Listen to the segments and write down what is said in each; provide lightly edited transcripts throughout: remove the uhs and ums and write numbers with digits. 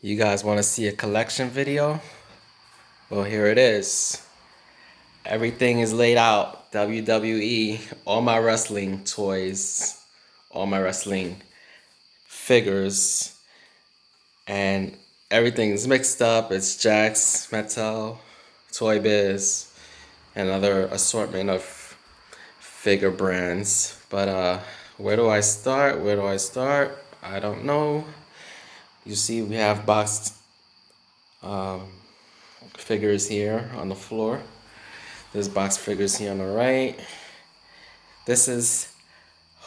You guys want to see a collection video? Well, here it is. Everything is laid out. WWE, all my wrestling toys, all my wrestling figures, and everything's mixed up. It's Jakks, Mattel, Toybiz, and other assortment of figure brands. But where do I start? Where do I start? I don't know. You see, we have boxed figures here on the floor. There's box figures here on the right. This is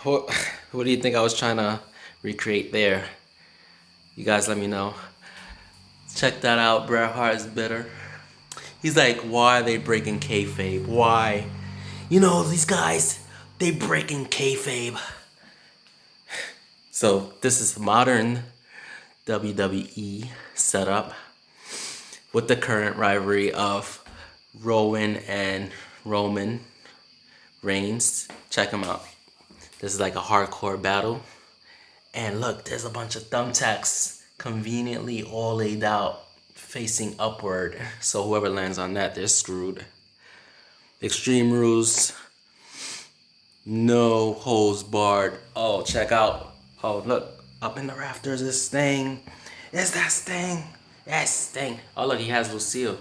who do you think I was trying to recreate there? You guys let me know. Check that out. Bret Hart is bitter. He's like, why are they breaking kayfabe? Why? You know, these guys, they breaking kayfabe. So this is modern WWE setup with the current rivalry of Rowan and Roman Reigns. Check them out. This is like a hardcore battle. And look, there's a bunch of thumbtacks conveniently all laid out facing upward. So whoever lands on that, they're screwed. Extreme Rules. No holds barred. Oh, check out. Oh, look. Up in the rafters is Sting. Is that Sting? That's Sting. Oh, look, he has Lucille.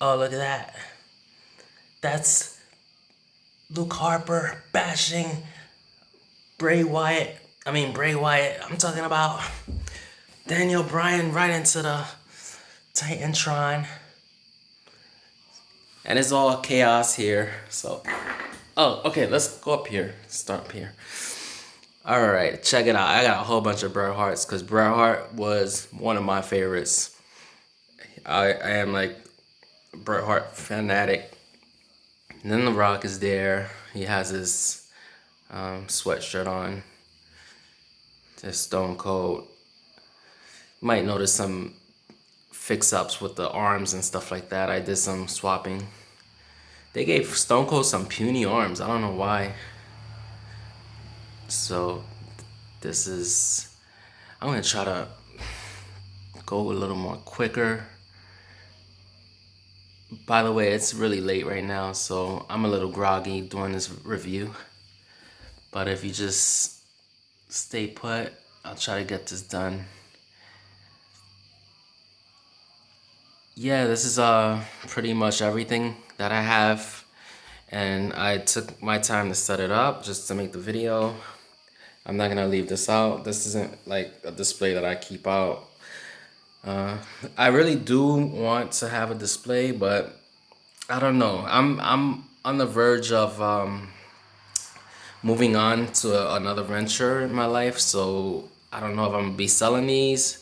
Oh, look at that. That's Luke Harper bashing Bray Wyatt. I'm talking about Daniel Bryan right into the Titantron. And it's all chaos here. So, oh, okay, let's go up here. Start up here. All right, check it out. I got a whole bunch of Bret Harts because Bret Hart was one of my favorites. I am like Bret Hart fanatic. And then The Rock is there. He has his sweatshirt on. Just Stone Cold. You might notice some fix-ups with the arms and stuff like that. I did some swapping. They gave Stone Cold some puny arms. I don't know why. So this is, I'm gonna try to go a little more quicker. By the way, it's really late right now, so I'm a little groggy doing this review. But if you just stay put, I'll try to get this done. Yeah, this is pretty much everything that I have, and I took my time to set it up just to make the video. I'm not gonna leave this out. This isn't like a display that I keep out. I really do want to have a display, but I don't know. I'm on the verge of moving on to another venture in my life, so I don't know if I'm gonna be selling these,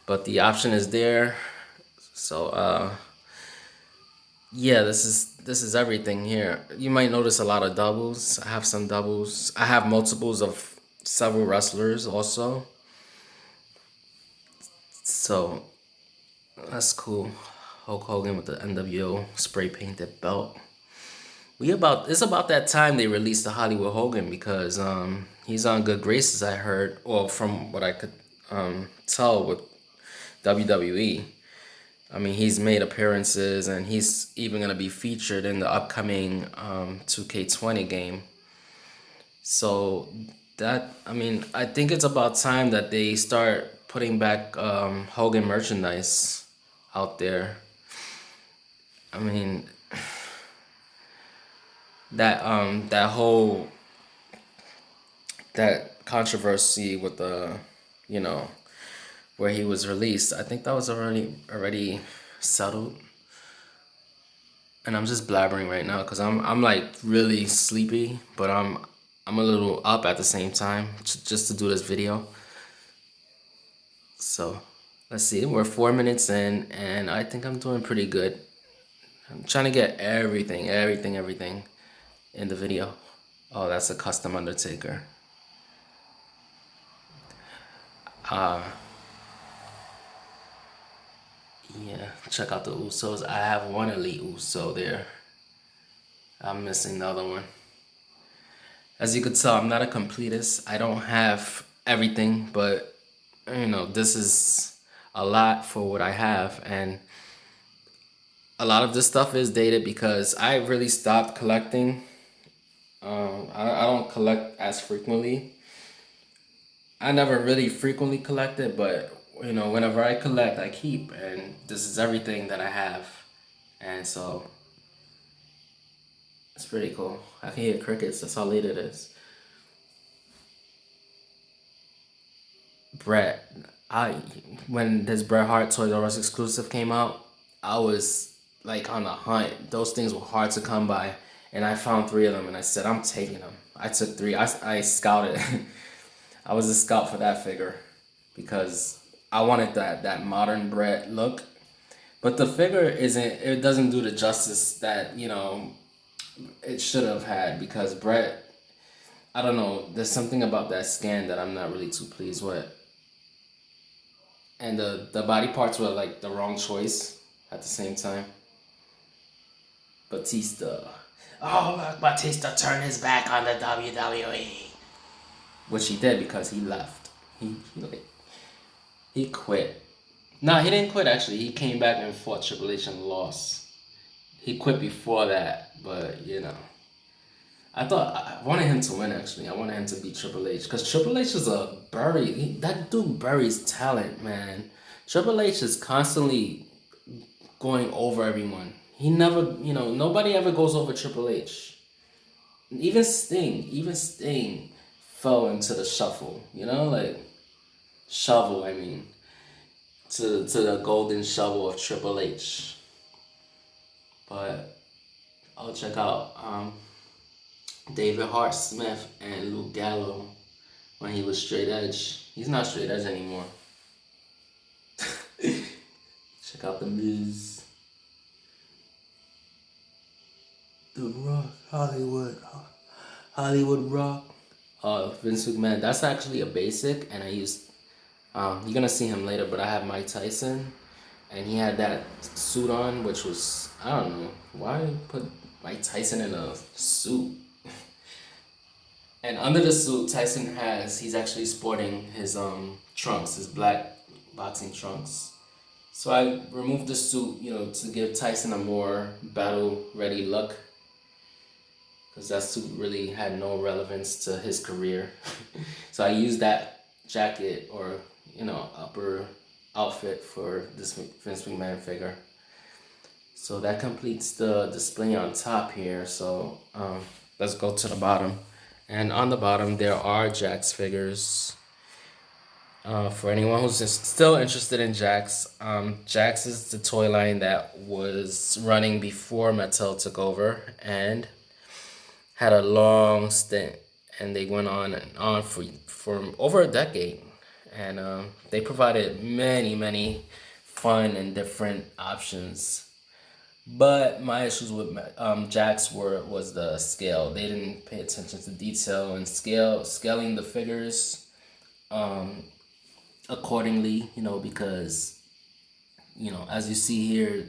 but the option is there. So yeah, this is everything here. You might notice a lot of doubles. I have some doubles. I have multiples of several wrestlers also. So that's cool. Hulk Hogan with the NWO spray painted belt. It's about that time they released the Hollywood Hogan because he's on good graces, I heard, or from what I could tell with WWE. I mean, he's made appearances and he's even gonna be featured in the upcoming 2K20 game. So I think it's about time that they start putting back Hogan merchandise out there. I mean, that whole controversy with the, you know, where he was released, I think that was already settled. And I'm just blabbering right now because I'm like really sleepy, but I'm a little up at the same time just to do this video. So let's see, we're 4 minutes in and I think I'm doing pretty good. I'm trying to get everything in the video. Oh, that's a custom Undertaker. Yeah, check out the Usos. I have one Elite Uso there. I'm missing the other one. As you could tell, I'm not a completist. I don't have everything, but this is a lot for what I have, and a lot of this stuff is dated because I really stopped collecting. I don't collect as frequently. I never really frequently collected, but whenever I collect, I keep, and this is everything that I have, and so it's pretty cool. I can hear crickets. That's how late it is. Bret, I when this Bret Hart Toys R Us exclusive came out, I was like on a hunt. Those things were hard to come by, and I found three of them, and I said, I'm taking them. I took three. I scouted. I was a scout for that figure because I wanted that modern Bret look. But the figure isn't. It doesn't do the justice that it should have had because Bret. I don't know. There's something about that scan that I'm not really too pleased with, and the body parts were like the wrong choice at the same time. Batista. Oh, look, Batista turned his back on the WWE. Which he did because he left. He quit. No, he didn't quit actually. He came back and fought Triple H and lost. He quit before that, but I thought I wanted him to win actually. I wanted him to beat Triple H because Triple H is that dude buries talent, man. Triple H is constantly going over everyone. He never, nobody ever goes over Triple H. Even Sting fell into the shuffle, like shovel, I mean, to the golden shovel of Triple H. But I'll check out David Hart Smith and Luke Gallo when he was straight edge. He's not straight edge anymore. Check out the Miz. The Rock, Hollywood Rock. Vince McMahon. That's actually a basic, and I used. You're gonna see him later, but I have Mike Tyson, and he had that suit on, which was I don't know why put Mike Tyson in a suit. And under the suit, he's actually sporting his trunks, his black boxing trunks. So I removed the suit, to give Tyson a more battle ready look. Because that suit really had no relevance to his career. So I used that jacket or, upper outfit for this Vince McMahon figure. So that completes the display on top here. So let's go to the bottom. And on the bottom, there are Jakks figures. For anyone who's just still interested in Jakks, Jakks is the toy line that was running before Mattel took over and had a long stint. And they went on and on for over a decade. And they provided many, many fun and different options. But my issues with Jakks was the scale. They didn't pay attention to detail and scaling the figures accordingly. Because as you see here,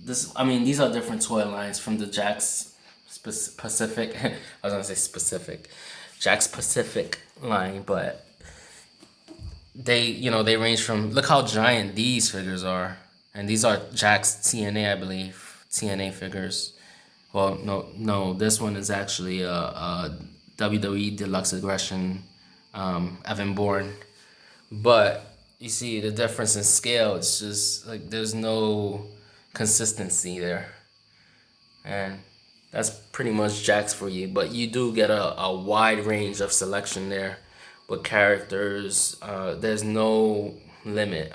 these are different toy lines from the Jakks Pacific. I was gonna say specific, Jakks Pacific line, but they range from, look how giant these figures are. And these are Jakks TNA, I believe. TNA figures. Well, no. This one is actually a WWE Deluxe Aggression Evan Bourne. But you see the difference in scale. It's just like there's no consistency there. And that's pretty much Jakks for you. But you do get a wide range of selection there with characters. There's no limit.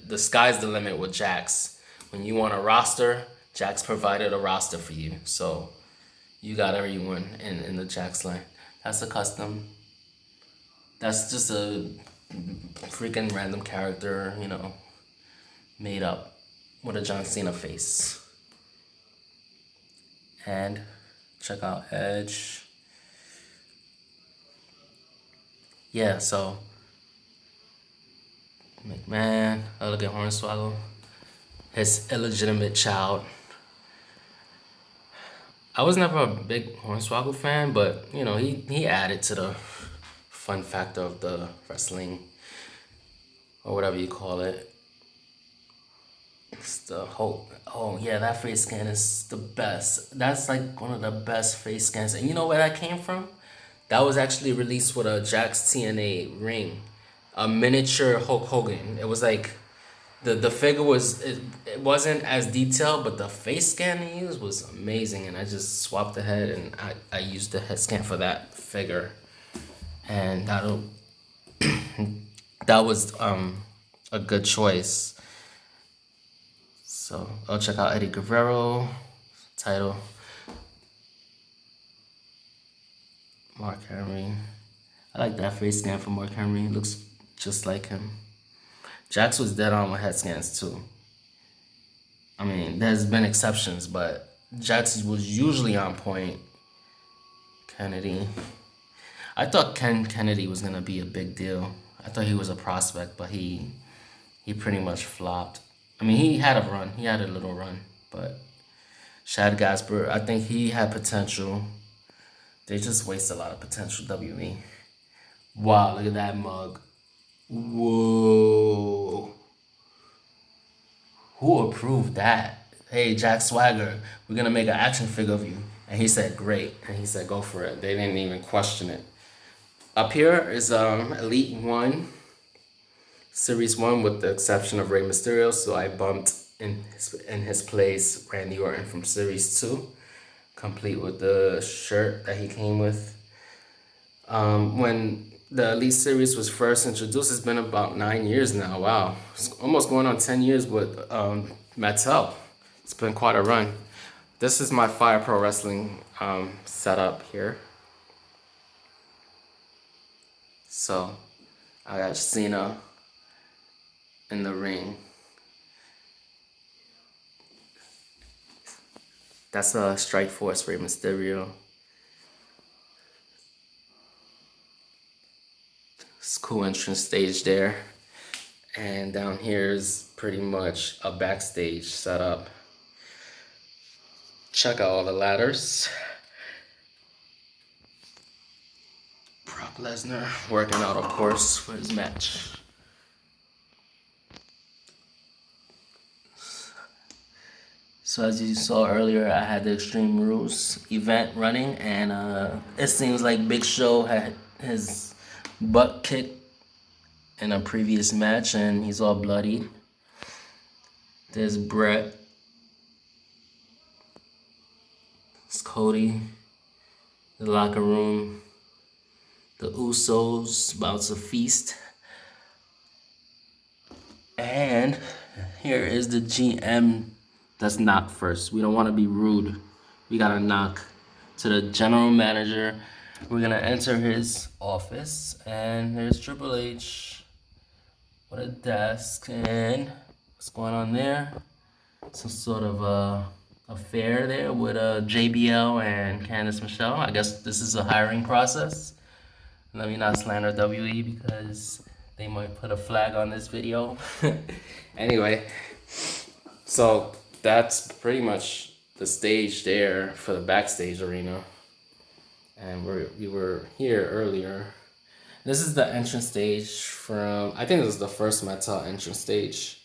The sky's the limit with Jakks. When you want a roster, Jakks provided a roster for you. So you got everyone in the Jakks line. That's a custom. That's just a freaking random character, made up with a John Cena face. And check out Edge. Yeah, so McMahon, look at Hornswoggle, his illegitimate child. I was never a big Hornswoggle fan, but he added to the fun factor of the wrestling. or whatever you call it. It's the whole. Oh yeah, that face scan is the best. That's like one of the best face scans. And you know where that came from? That was actually released with a Jakks TNA ring, a miniature Hulk Hogan. It was like the figure was it wasn't as detailed, but the face scan they used was amazing. And I just swapped the head and I used the head scan for that figure, and that was a good choice. So I'll check out Eddie Guerrero title. Mark Henry. I like that face scan for Mark Henry. It looks just like him. Jakks was dead on with head scans too. I mean, there's been exceptions, but Jakks was usually on point. Kennedy. I thought Ken Kennedy was gonna be a big deal. I thought he was a prospect, but he pretty much flopped. I mean, he had a run. He had a little run, but Shad Gasper, I think he had potential. They just waste a lot of potential, WWE. Wow, look at that mug. Whoa. Who approved that? Hey, Jack Swagger, we're gonna make an action figure of you. And he said, great. And he said, go for it. They didn't even question it. Up here is Elite 1, Series 1 with the exception of Rey Mysterio. So I bumped in his place Randy Orton from Series 2, complete with the shirt that he came with. When the Elite Series was first introduced, it's been about 9 years now. Wow. It's almost going on 10 years with Mattel. It's been quite a run. This is my Fire Pro Wrestling setup here. So I got Cena in the ring. That's a Strike Force Rey Mysterio. It's a cool entrance stage there. And down here is pretty much a backstage setup. Check out all the ladders. Brock Lesnar working out, of course, for his match. So as you saw earlier, I had the Extreme Rules event running, and it seems like Big Show had his butt kicked in a previous match, and he's all bloodied. There's Brett. It's Cody. The locker room. The Usos about to feast. And here is the GM. Let's knock first. We don't want to be rude. We gotta knock to the general manager. We're gonna enter his office, and there's Triple H with a desk. And what's going on there? Some sort of affair there with JBL and Candice Michelle. I guess this is a hiring process. Let me not slander WWE because they might put a flag on this video. Anyway, so that's pretty much the stage there for the backstage arena. And we were here earlier. This is the entrance stage from, I think this is the first Mattel entrance stage,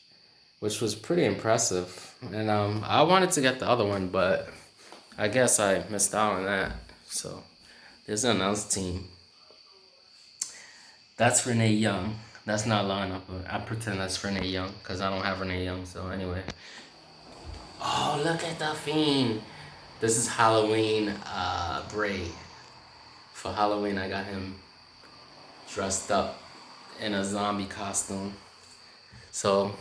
which was pretty impressive. And I wanted to get the other one, but I guess I missed out on that. So there's an announce team. That's Renee Young. That's not lineup, but I pretend that's Renee Young because I don't have Renee Young. So anyway. Oh, look at the Fiend. This is Halloween Bray. For Halloween, I got him dressed up in a zombie costume. So,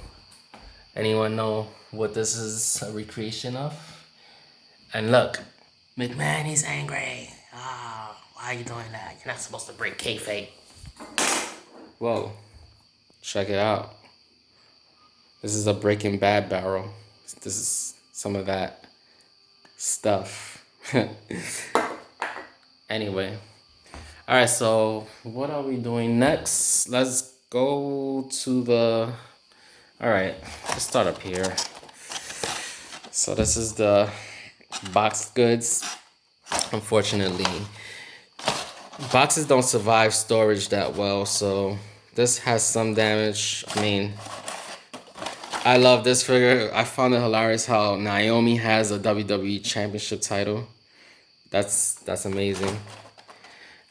anyone know what this is a recreation of? And look, McMahon, he's angry. Oh, why are you doing that? You're not supposed to break kayfabe. Whoa, check it out. This is a Breaking Bad barrel. This is some of that stuff. Anyway. Alright, so what are we doing next? Let's go to the... Alright, let's start up here. So this is the boxed goods. Unfortunately, boxes don't survive storage that well, so This has some damage. I mean, I love this figure. I found it hilarious how Naomi has a WWE Championship title. That's amazing.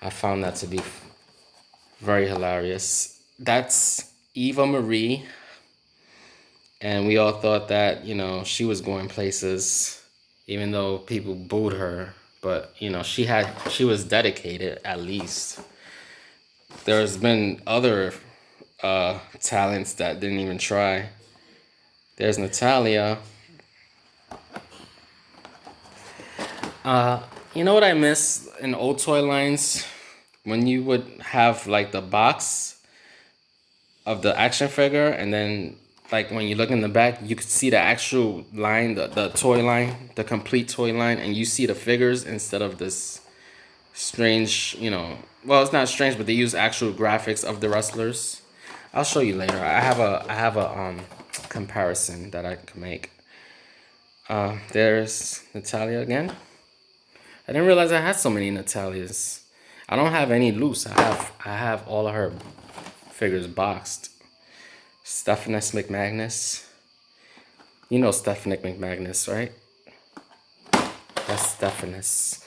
I found that to be very hilarious. That's Eva Marie, and we all thought that, she was going places, even though people booed her. But she was dedicated at least. There's been other talents that didn't even try. There's Natalia. You know what I miss in old toy lines? When you would have like the box of the action figure, and then like when you look in the back, you could see the actual line, the toy line, the complete toy line, and you see the figures instead of this strange, well, it's not strange, but they use actual graphics of the wrestlers. I'll show you later. I have a comparison that I can make. There's Natalia again. I didn't realize I had so many Natalias. I don't have any loose. I have all of her figures boxed. Stephanus McMagnus. You know Stephanie McMagnus, right? That's Stephanus.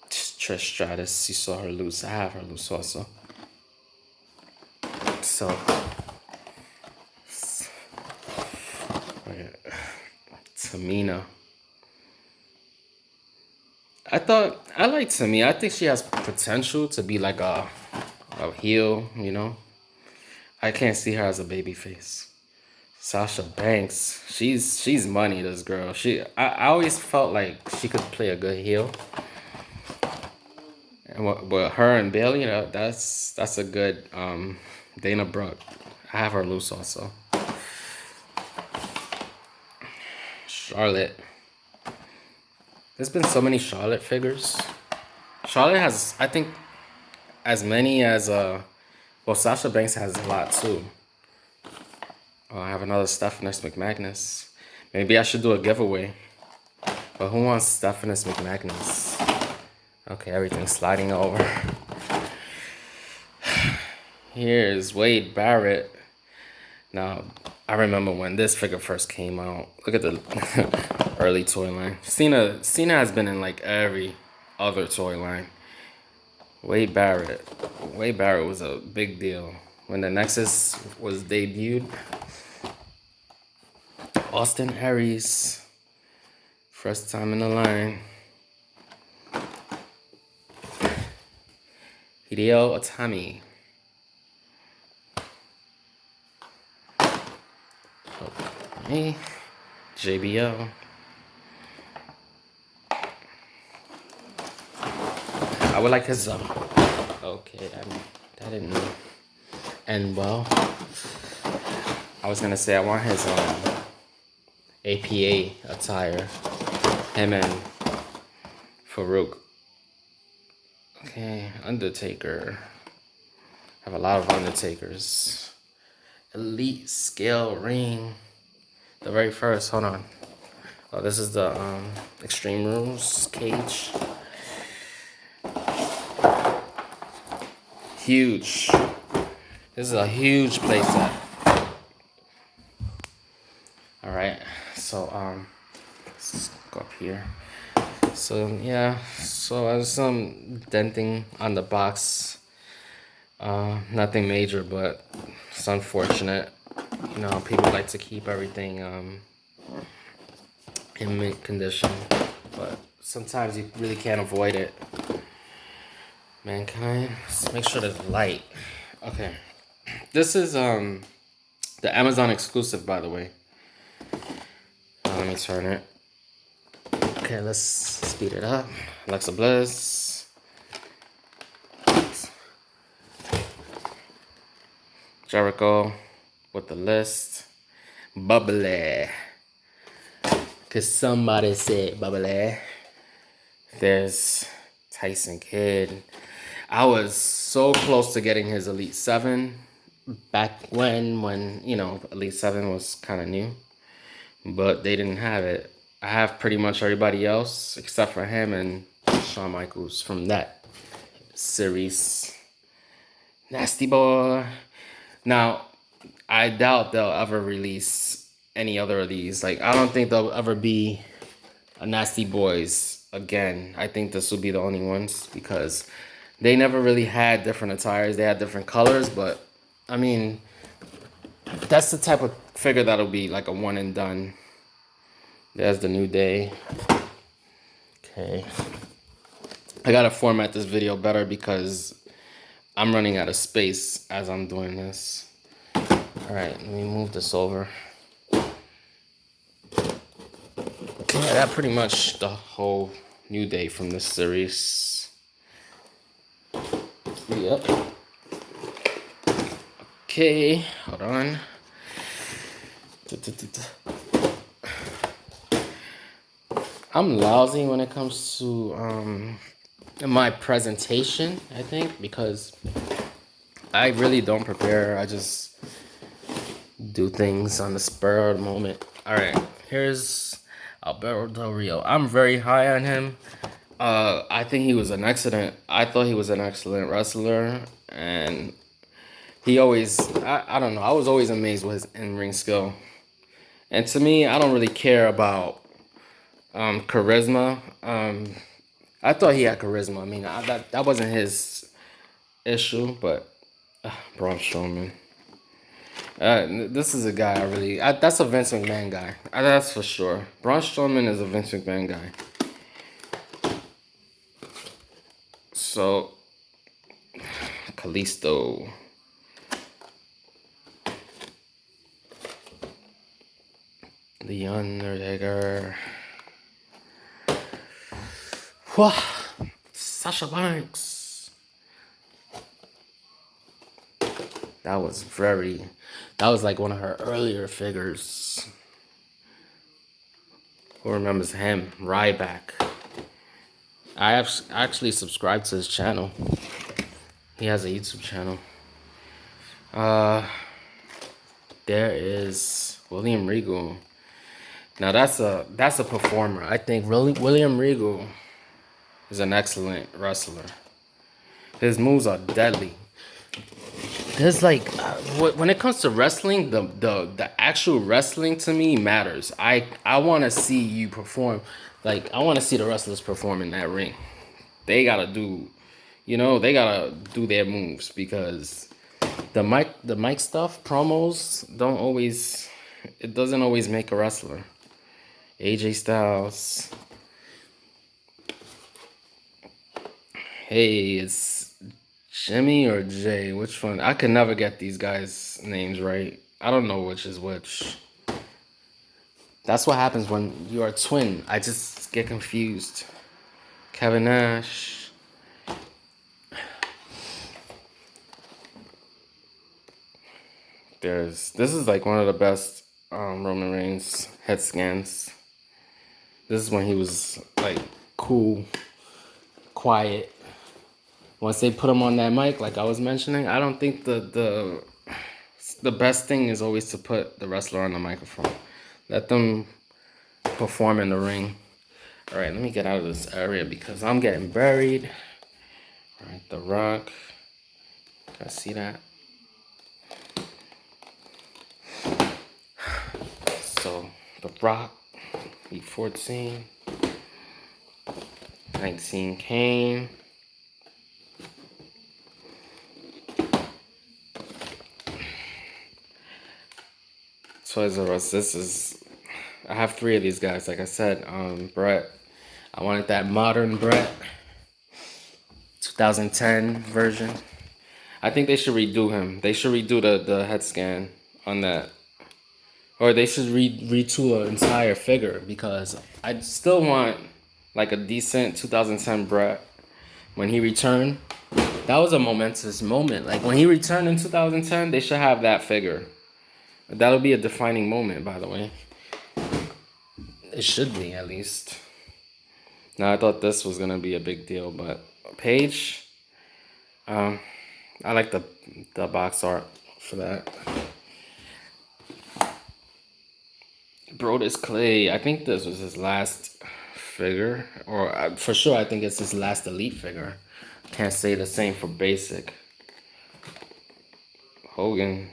Trish Stratus. You saw her loose. I have her loose also. So, Tamina. I like Tamina. I think she has potential to be like a heel, I can't see her as a baby face. Sasha Banks. She's money, this girl. I always felt like she could play a good heel. And with her and Bailey, that's a good Dana Brooke. I have her loose also. Charlotte. There's been so many Charlotte figures. Charlotte has, I think, as many as Sasha Banks has a lot too. Oh, I have another Stephanus McMagnus. Maybe I should do a giveaway. But who wants Stephanus McMagnus? Okay, everything's sliding over. Here's Wade Barrett. Now, I remember when this figure first came out. Look at the early toy line. Cena has been in like every other toy line. Wade Barrett was a big deal. When the Nexus was debuted, Austin Aries, first time in the line. Hideo Itami. Okay. JBL. I would like his okay, I didn't know. And well, I was gonna say I want his APA attire. Him and Farouk. Okay, Undertaker. Have a lot of Undertakers. Elite scale ring. The very first, hold on. Oh, this is the Extreme Rules cage. Huge. This is a huge playset. All right, so let's go up here. So yeah, so there's some denting on the box. Nothing major, but it's unfortunate. People like to keep everything in mint condition, but sometimes you really can't avoid it. Mankind. Let's make sure there's light. Okay. This is the Amazon exclusive, by the way. Let me turn it. Okay, let's speed it up. Alexa Bliss. Jericho with the list. Bubbly. Cause somebody said bubbly. There's Tyson Kidd. I was so close to getting his Elite 7 back when Elite 7 was kind of new. But they didn't have it. I have pretty much everybody else except for him and Shawn Michaels from that series. Nasty Boy. Now, I doubt they'll ever release any other of these. Like, I don't think there'll ever be a Nasty Boys again. I think this will be the only ones because they never really had different attires. They had different colors, but I mean, that's the type of figure that'll be like a one and done. There's the New Day. Okay. I gotta format this video better because I'm running out of space as I'm doing this. All right, let me move this over. Yeah, that pretty much the whole New Day from this series. Yep. Okay, hold on. I'm lousy when it comes to my presentation, I think, because I really don't prepare. I just do things on the spur of the moment. All right, here's Alberto Del Rio. I'm very high on him. I think he was an excellent. I thought he was an excellent wrestler, and he always. I don't know. I was always amazed with his in-ring skill. And to me, I don't really care about charisma. I thought he had charisma. I mean, that wasn't his issue, but Braun Strowman. This is a guy that's a Vince McMahon guy. That's for sure. Braun Strowman is a Vince McMahon guy. So, Kalisto. The Undertaker. Whoa. Sasha Banks. That was like one of her earlier figures. Who remembers him? Ryback. I have actually subscribed to his channel. He has a YouTube channel. There is William Regal. Now that's a performer. I think William Regal is an excellent wrestler. His moves are deadly. There's like when it comes to wrestling, the actual wrestling to me matters. I want to see you perform. Like I want to see the wrestlers perform in that ring. They gotta do, they gotta do their moves because the mic stuff, promos it doesn't always make a wrestler. AJ Styles. Hey, it's Jimmy or Jay? Which one? I can never get these guys' names right. I don't know which is which. That's what happens when you're a twin. I just get confused. Kevin Nash. This is like one of the best Roman Reigns head scans. This is when he was like cool, quiet. Once they put him on that mic, like I was mentioning, I don't think the best thing is always to put the wrestler on the microphone. Let them perform in the ring. All right, let me get out of this area because I'm getting buried. All right, The Rock. Can I see that? So, The Rock, Week 14. 19 Kane. Toys R Us. I have 3 of these guys. Like I said, Brett. I wanted that modern Brett, 2010 version. I think they should redo him. They should redo the head scan on that, or they should retool an entire figure because I still want like a decent 2010 Brett when he returned. That was a momentous moment. Like when he returned in 2010, they should have that figure. That'll be a defining moment, by the way. It should be, at least. Now, I thought this was going to be a big deal, but Paige, I like the box art for that. Brodus Clay, I think this was his last figure, or for sure I think it's his last Elite figure. Can't say the same for Basic. Hogan.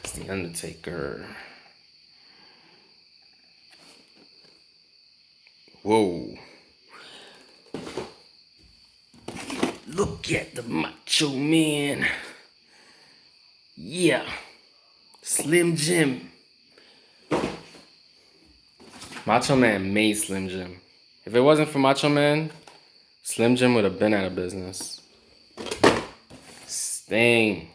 It's the Undertaker. Whoa. Look at the Macho Man. Yeah. Slim Jim. Macho Man made Slim Jim. If it wasn't for Macho Man, Slim Jim would have been out of business. Sting.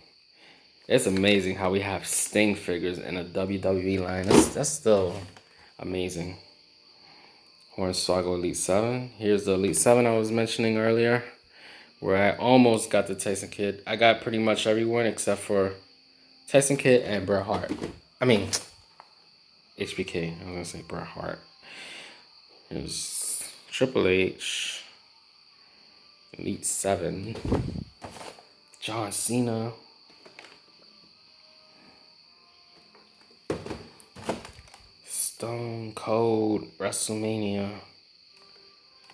It's amazing how we have Sting figures in a WWE line. That's still amazing. Hornswoggle Elite 7. Here's the Elite 7 I was mentioning earlier, where I almost got the Tyson Kidd. I got pretty much everyone except for Tyson Kidd and Bret Hart. I mean, HBK. I was going to say Bret Hart. Here's Triple H. Elite 7. John Cena. Stone Cold WrestleMania.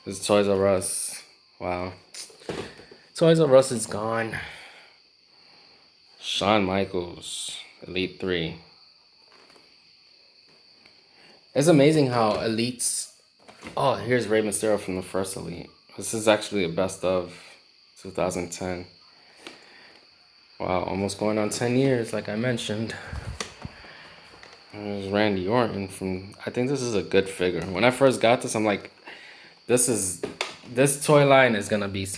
This is Toys R Us. Wow. Toys R Us is gone. Shawn Michaels, Elite 3. It's amazing how Elites... Oh, here's Rey Mysterio from the first Elite. This is actually a best of 2010. Wow, almost going on 10 years, like I mentioned. There's Randy Orton from... I think this is a good figure. When I first got this, I'm like, this toy line is gonna be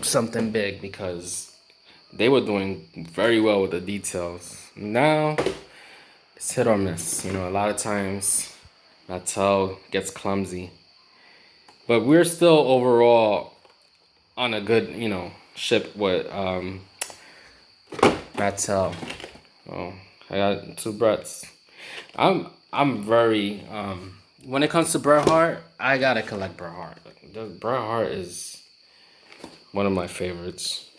something big because they were doing very well with the details. Now it's hit or miss. You know, a lot of times Mattel gets clumsy, but we're still overall on a good, you know, ship with Mattel. Oh, I got 2 Bretts. I'm very when it comes to Bret Hart, I gotta collect Bret Hart. Bret Hart is one of my favorites.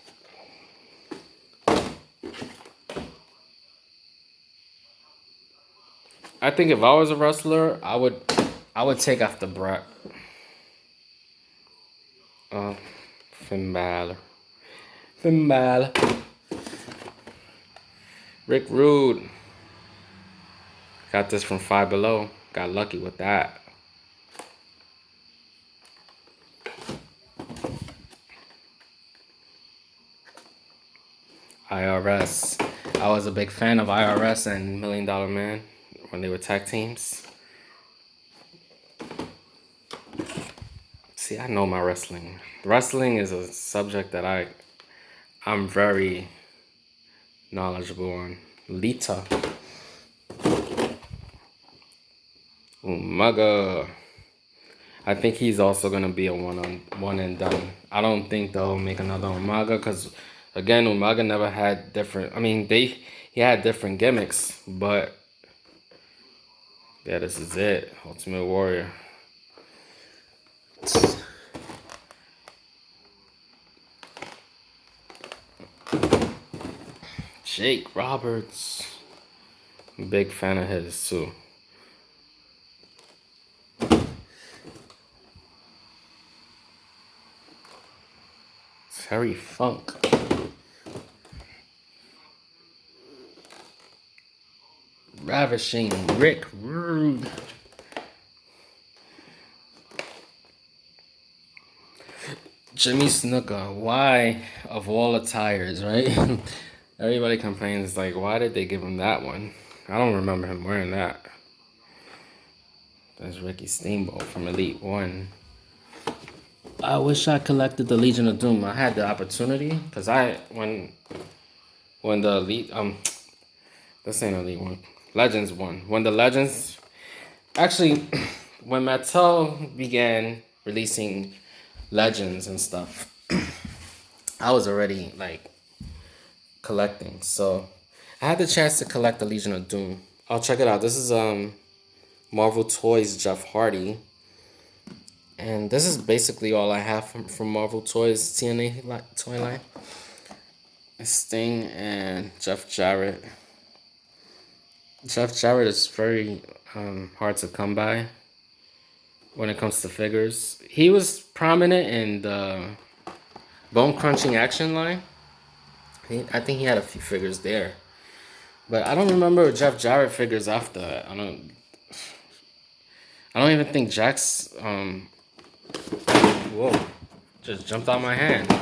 I think if I was a wrestler, I would take after Bret. Finn Balor. Rick Rude. Got this from Five Below. Got lucky with that. IRS. I was a big fan of IRS and Million Dollar Man when they were tag teams. See, I know my wrestling. Wrestling is a subject that I'm very knowledgeable on. Lita. Umaga. I think he's also gonna be a one and done. I don't think they'll make another Umaga because, again, Umaga never had different. I mean, he had different gimmicks, but yeah, this is it. Ultimate Warrior. Jake Roberts. Big fan of his too. Terry Funk. Ravishing Rick Rude. Jimmy Snuka. Why, of all attires, right? Everybody complains, like, why did they give him that one? I don't remember him wearing that. That's Ricky Steamboat from Elite 1. I wish I collected the Legion of Doom. I had the opportunity, because when the Elite, this ain't Elite 1. Legends 1. When the Legends, actually, when Mattel began releasing Legends and stuff, I was already, like, collecting. So, I had the chance to collect the Legion of Doom. Oh, check it out. This is, Marvel Toys Jeff Hardy. And this is basically all I have from Marvel Toys TNA toy line. Sting and Jeff Jarrett. Jeff Jarrett is very hard to come by when it comes to figures. He was prominent in the Bone Crunching Action Line. I think he had a few figures there. But I don't remember Jeff Jarrett figures after that. I don't even think Jakks whoa. Just jumped out my hand.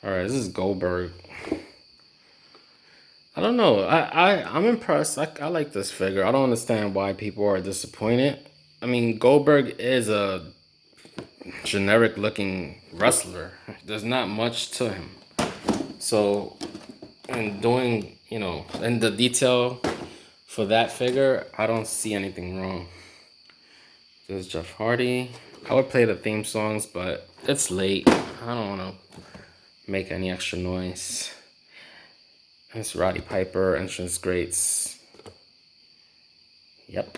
Alright, this is Goldberg. I don't know. I'm impressed. I like this figure. I don't understand why people are disappointed. I mean, Goldberg is a generic looking wrestler. There's not much to him. So, and doing, and the detail for that figure, I don't see anything wrong. This is Jeff Hardy. I would play the theme songs, but it's late. I don't want to make any extra noise. It's Roddy Piper, entrance greats. Yep.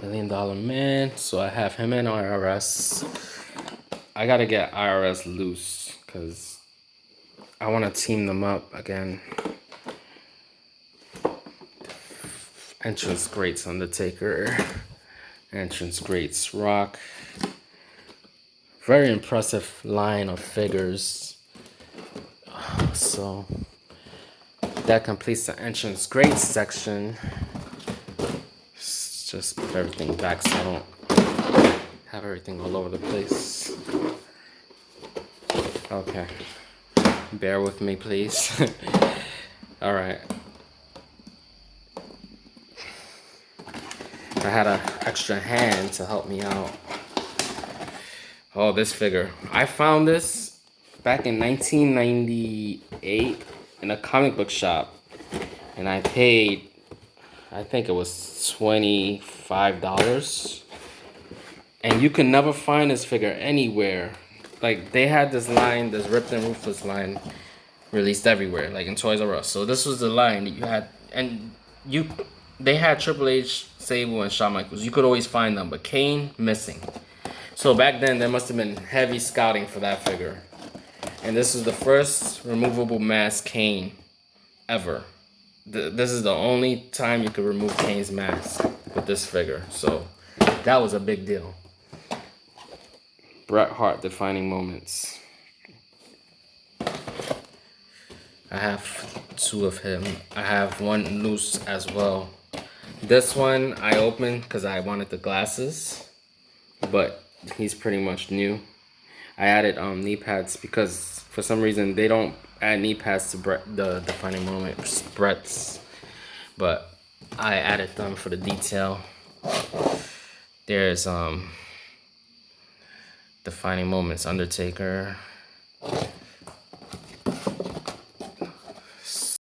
$1 Million Man. So I have him and IRS. I gotta get IRS loose because I want to team them up again. Entrance greats Undertaker. Entrance greats Rock. Very impressive line of figures. So that completes the entrance greats section. Just put everything back so I don't have everything all over the place. Okay. Bear with me, please. Alright. I had an extra hand to help me out. Oh, this figure. I found this back in 1998 in a comic book shop. And I paid, I think it was $25. And you can never find this figure anywhere. Like, they had this line, this Ripped and Ruthless line, released everywhere, like in Toys R Us. So this was the line that you had, and they had Triple H, Sable, and Shawn Michaels. You could always find them, but Kane, missing. So back then, there must have been heavy scouting for that figure. And this is the first removable mask Kane ever. This is the only time you could remove Kane's mask with this figure. So that was a big deal. Bret Hart defining moments. I have 2 of him. I have one loose as well. This one I opened because I wanted the glasses, but he's pretty much new. I added knee pads because for some reason they don't add knee pads to the defining moments Bret's, but I added them for the detail. There's defining moments Undertaker,